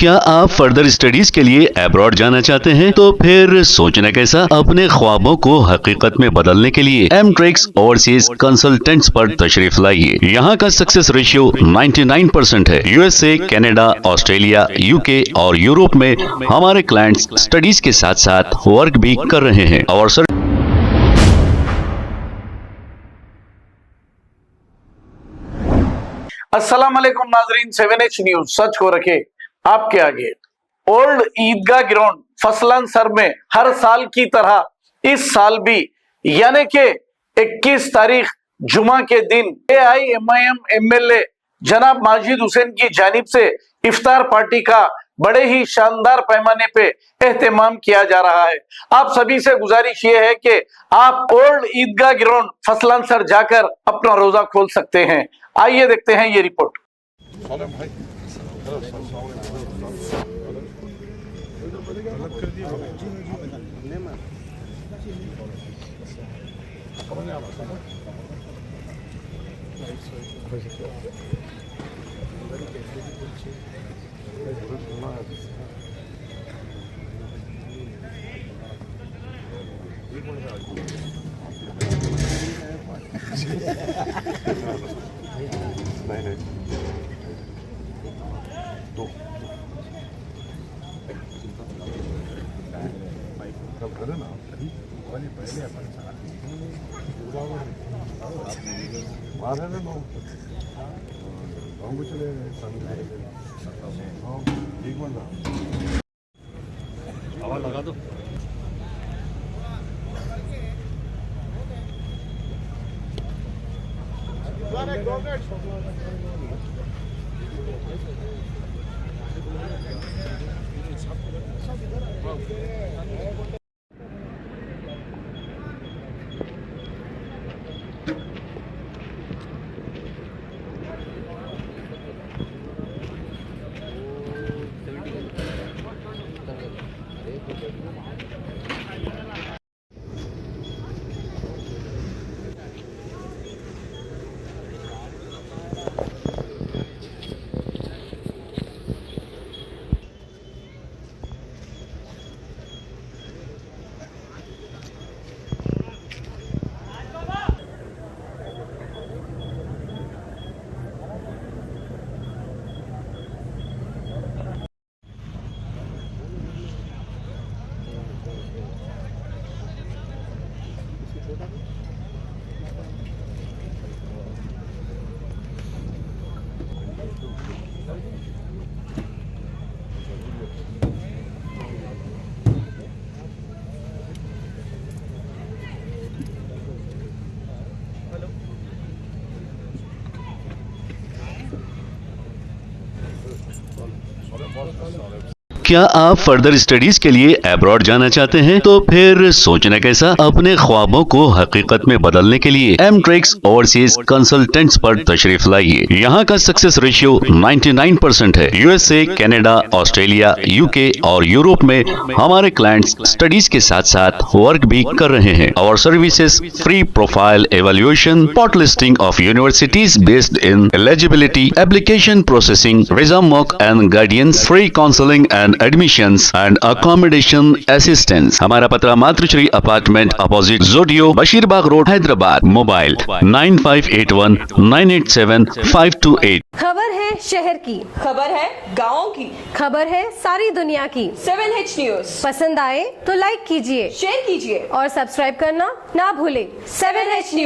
क्या आप further studies के लिए अब्रॉड जाना चाहते हैं? तो फिर सोचना कैसा, अपने ख्वाबों को हकीकत में बदलने के लिए एमट्रिक्स ओवरसीज कंसल्टेंट्स पर तशरीफ लाइए। यहाँ का सक्सेस रेशियो 99% है। यूएसए, कनाडा, ऑस्ट्रेलिया, यूके और यूरोप में हमारे क्लाइंट्स स्टडीज के साथ साथ वर्क भी कर रहे हैं और अस्सलाम वालेकुम नाजरीन, 7H न्यूज सच को रखे आपके आगे। ओल्ड ईदगाह ग्राउंड फसलन सर में हर साल की तरह इस साल भी यानी के 21 तारीख जुमा के दिन AIMIM MLA जनाब माजिद हुसैन की जानिब से इफ्तार पार्टी का बड़े ही शानदार पैमाने पे एहतमाम किया जा रहा है। आप सभी से गुजारिश ये है कि आप ओल्ड ईदगाह ग्राउंड फसलन सर जाकर अपना रोजा खोल सकते हैं। आइए देखते हैं ये रिपोर्ट। नहीं तो तब करें ना पहले अपन मारे ना गाँव को चले एक मिनट आवाज लगा दो। क्या आप फर्दर स्टडीज के लिए अब्रॉड जाना चाहते हैं? तो फिर सोचना कैसा, अपने ख्वाबों को हकीकत में बदलने के लिए एमट्रिक्स ओवरसीज कंसल्टेंट्स पर तशरीफ लाइए। यहाँ का सक्सेस रेशियो 99% है। यूएसए, कनाडा, ऑस्ट्रेलिया, यूके और यूरोप में हमारे क्लाइंट्स स्टडीज के साथ साथ वर्क भी कर रहे हैं और services free profile evaluation, spot listing of universities based in eligibility, application processing, visa mock and guidance, free counselling and admissions and accommodation assistance. हमारा पता मातृश्री अपार्टमेंट अपोजिट जोडियो, बशीरबाग रोड, हैदराबाद। मोबाइल 9581 987 528। खबर है शहर की, खबर है गाँव की, खबर है सारी दुनिया की। 7H न्यूज पसंद आए तो लाइक कीजिए, शेयर कीजिए और सब्सक्राइब करना ना भूले। 7H news.